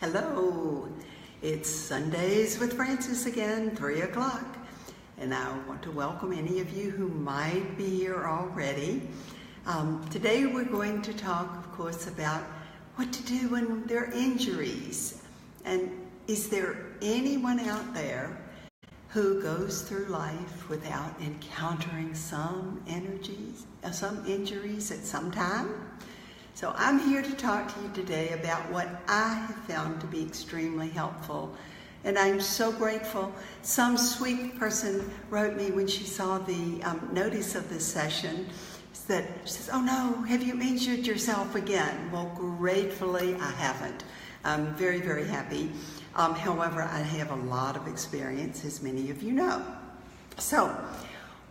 Hello, it's Sundays with Frances again, 3 o'clock. And I want to welcome any of you who might be here already. Today we're going to talk, of course, about what to do when there are injuries. And is there anyone out there who goes through life without encountering some injuries at some time? So I'm here to talk to you today about what I have found to be extremely helpful. And I'm so grateful. Some sweet person wrote me when she saw the notice of this session that she says, "Oh no, have you injured yourself again?" Well, gratefully, I haven't. I'm very, very happy. However, I have a lot of experience, as many of you know. So,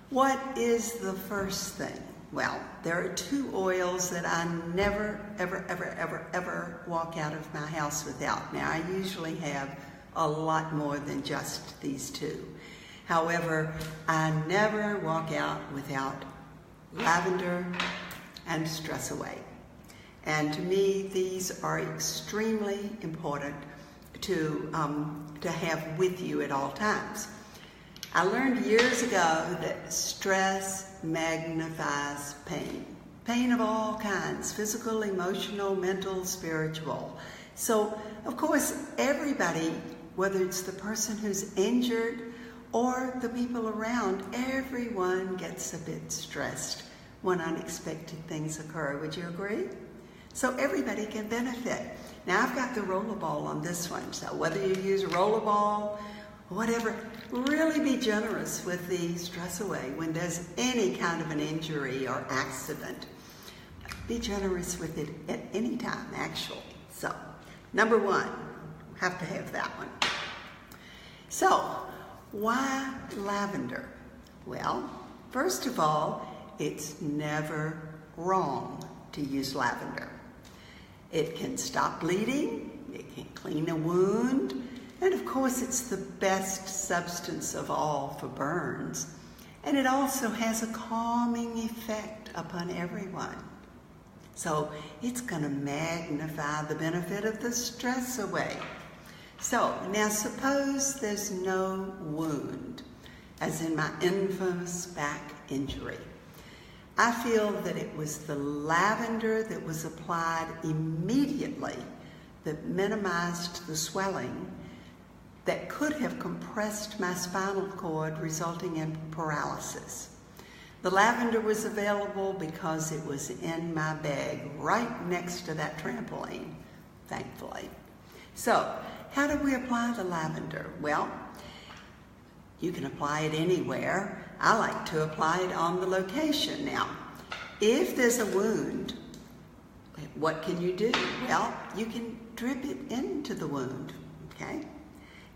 what is the first thing? Well, there are 2 oils that I never, ever walk out of my house without. Now, I usually have a lot more than just these 2. However, I never walk out without lavender and Stress Away. And to me, these are extremely important to have with you at all times. I learned years ago that stress magnifies pain. Pain of all kinds, physical, emotional, mental, spiritual. So, of course, everybody, whether it's the person who's injured or the people around, everyone gets a bit stressed when unexpected things occur. Would you agree? So everybody can benefit. Now, I've got the rollerball on this one, so whether you use a rollerball, whatever, really be generous with the Stress Away when there's any kind of an injury or accident. Be generous with it at any time, actually. So, number 1, have to have that one. So, why lavender? Well, first of all, it's never wrong to use lavender. It can stop bleeding, it can clean a wound, and of course it's the best substance of all for burns. And it also has a calming effect upon everyone. So it's going to magnify the benefit of the Stress Away. So now suppose there's no wound, as in my infamous back injury. I feel that it was the lavender that was applied immediately that minimized the swelling that could have compressed my spinal cord, resulting in paralysis. The lavender was available because it was in my bag right next to that trampoline, thankfully. So, how do we apply the lavender? Well, you can apply it anywhere. I like to apply it on the location. Now, if there's a wound, what can you do? Well, you can drip it into the wound, okay?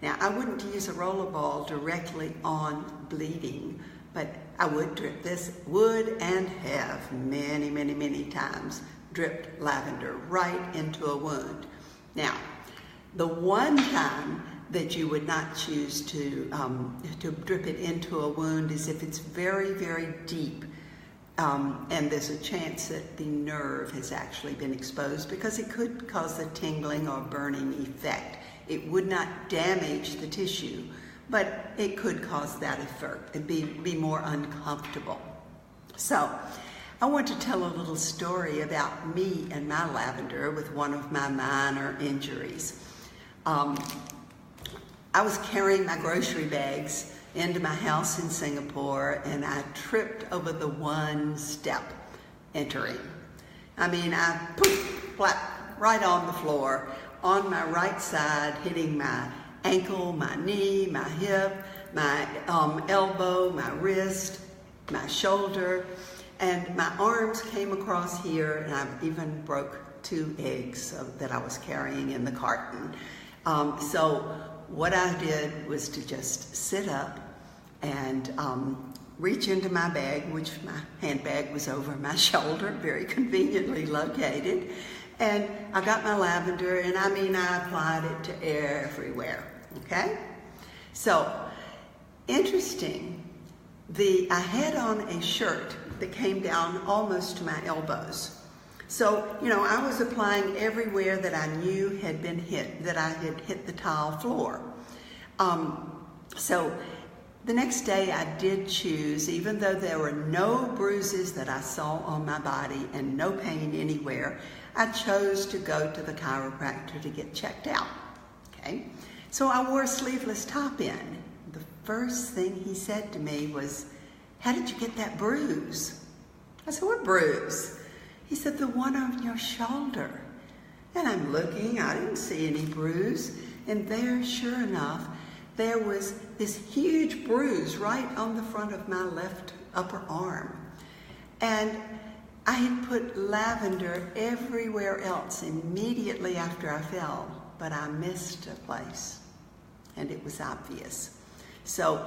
Now, I wouldn't use a rollerball directly on bleeding, but I would drip this, would and have many times dripped lavender right into a wound. Now, the one time that you would not choose to drip it into a wound is if it's very, very deep, and there's a chance that the nerve has actually been exposed, because it could cause a tingling or burning effect. It would not damage the tissue, but it could cause that effect and be more uncomfortable. So, I want to tell a little story about me and my lavender with one of my minor injuries. I was carrying my grocery bags into my house in Singapore, and I tripped over the one step entering. I mean, I poof, flat, right on the floor, on my right side, hitting my ankle, my knee, my hip, my elbow, my wrist, my shoulder, and my arms came across here, and I even broke 2 eggs that I was carrying in the carton. So what I did was to just sit up and reach into my bag, which my handbag was over my shoulder, very conveniently located. And I got my lavender, and I applied it to everywhere, okay? So, interesting, I had on a shirt that came down almost to my elbows. So, I was applying everywhere that I knew had been hit, that I had hit the tile floor. So the next day I did choose, even though there were no bruises that I saw on my body and no pain anywhere, I chose to go to the chiropractor to get checked out. Okay? So I wore a sleeveless top in. The first thing he said to me was, "How did you get that bruise?" I said, "What bruise?" He said, "The one on your shoulder." And I'm looking, I didn't see any bruise. And there, sure enough, there was this huge bruise right on the front of my left upper arm. And I had put lavender everywhere else immediately after I fell, but I missed a place, and it was obvious. So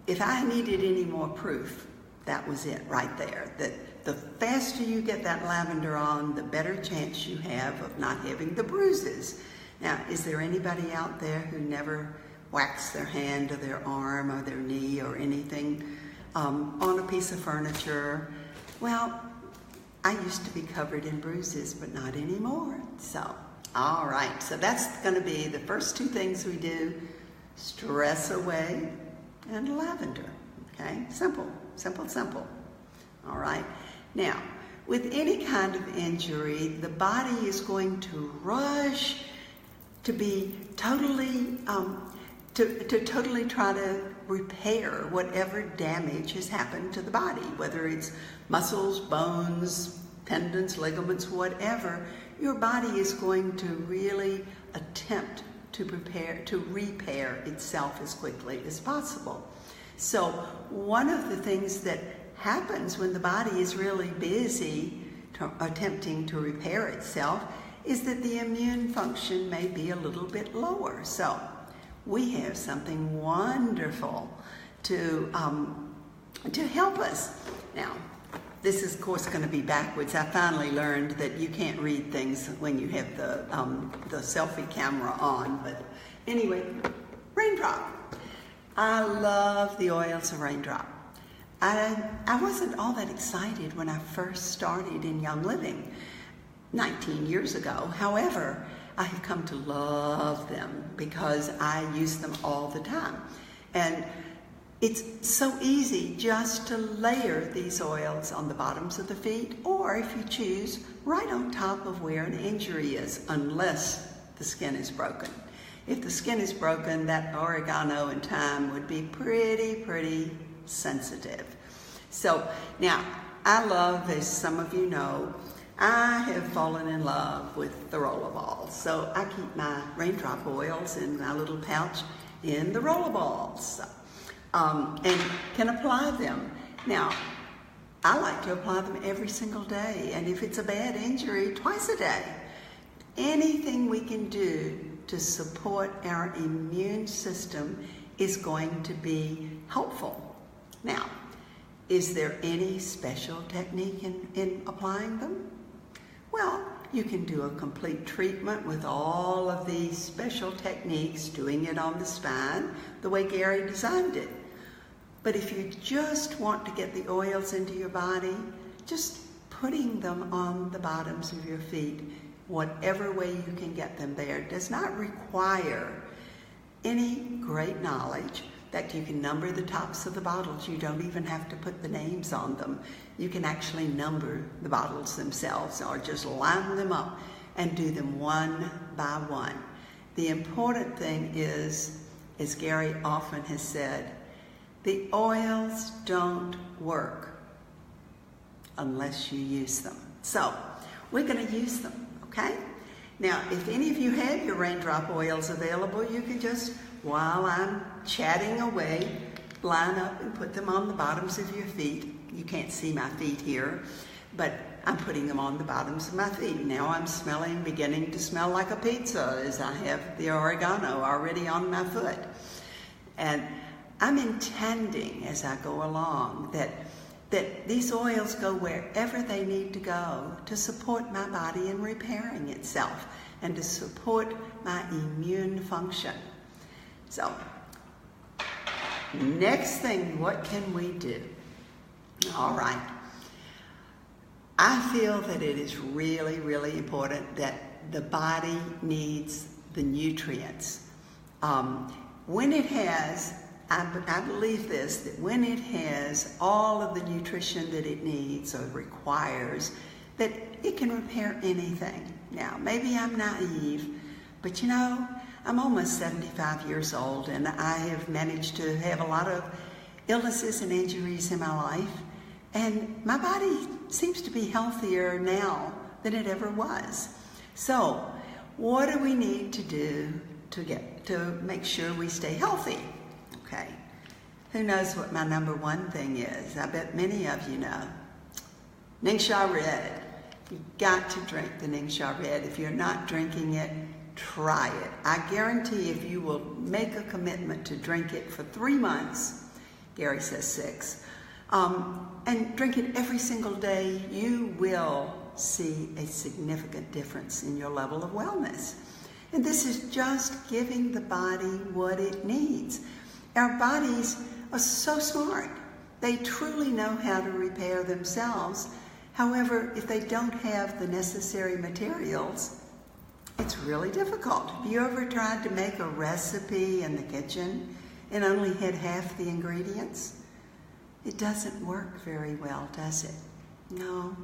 if I needed any more proof, that was it right there, that the faster you get that lavender on, the better chance you have of not having the bruises. Now, is there anybody out there who never waxed their hand or their arm or their knee or anything on a piece of furniture? Well, I used to be covered in bruises, but not anymore. So, all right, so that's going to be the first two things we do: stress away and lavender. Okay, simple, simple, simple. All right. Now, with any kind of injury, the body is going to rush to be totally, to totally try to repair whatever damage has happened to the body, whether it's muscles, bones, tendons, ligaments, whatever. Your body is going to really attempt to repair itself as quickly as possible. So one of the things that happens when the body is really busy attempting to repair itself is that the immune function may be a little bit lower. So we have something wonderful to help us. Now, this is, of course, going to be backwards. I finally learned that you can't read things when you have the selfie camera on. But anyway, Raindrop. I love the oils of Raindrop. I wasn't all that excited when I first started in Young Living 19 years ago. However, I have come to love them because I use them all the time. And it's so easy just to layer these oils on the bottoms of the feet, or if you choose, right on top of where an injury is, unless the skin is broken. If the skin is broken, that oregano and thyme would be pretty sensitive. So now, I love, as some of you know, I have fallen in love with the rollerballs. So I keep my Raindrop oils in my little pouch in the rollerballs, and can apply them. Now, I like to apply them every single day, and if it's a bad injury, twice a day. Anything we can do to support our immune system is going to be helpful. Now, is there any special technique in applying them? Well, you can do a complete treatment with all of these special techniques, doing it on the spine, the way Gary designed it. But if you just want to get the oils into your body, just putting them on the bottoms of your feet, whatever way you can get them there, does not require any great knowledge. In fact, you can number the tops of the bottles. You don't even have to put the names on them. You can actually number the bottles themselves, or just line them up and do them one by one. The important thing is, as Gary often has said, the oils don't work unless you use them. So we're going to use them, okay? Now, if any of you have your Raindrop oils available, you can just, while I'm chatting away, line up and put them on the bottoms of your feet. You can't see my feet here, but I'm putting them on the bottoms of my feet. Now I'm beginning to smell like a pizza, as I have the oregano already on my foot. And I'm intending, as I go along, that these oils go wherever they need to go to support my body in repairing itself and to support my immune function. So, next thing, what can we do? All right. I feel that it is really, really important that the body needs the nutrients. When it has, I believe this, that when it has all of the nutrition that it needs or requires, that it can repair anything. Now, maybe I'm naive, but you know, I'm almost 75 years old and I have managed to have a lot of illnesses and injuries in my life, and my body seems to be healthier now than it ever was. So, what do we need to do to make sure we stay healthy? Okay, who knows what my number one thing is? I bet many of you know. Ningxia Red. You've got to drink the Ningxia Red. If you're not drinking it, try it. I guarantee if you will make a commitment to drink it for 3 months, Gary says 6, and drink it every single day, you will see a significant difference in your level of wellness. And this is just giving the body what it needs. Our bodies are so smart. They truly know how to repair themselves. However, if they don't have the necessary materials, it's really difficult. Have you ever tried to make a recipe in the kitchen and only had half the ingredients? It doesn't work very well, does it? No.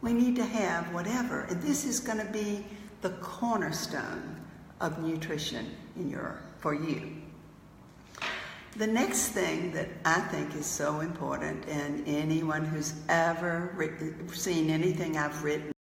We need to have whatever. And this is going to be the cornerstone of nutrition for you. The next thing that I think is so important, and anyone who's ever seen anything I've written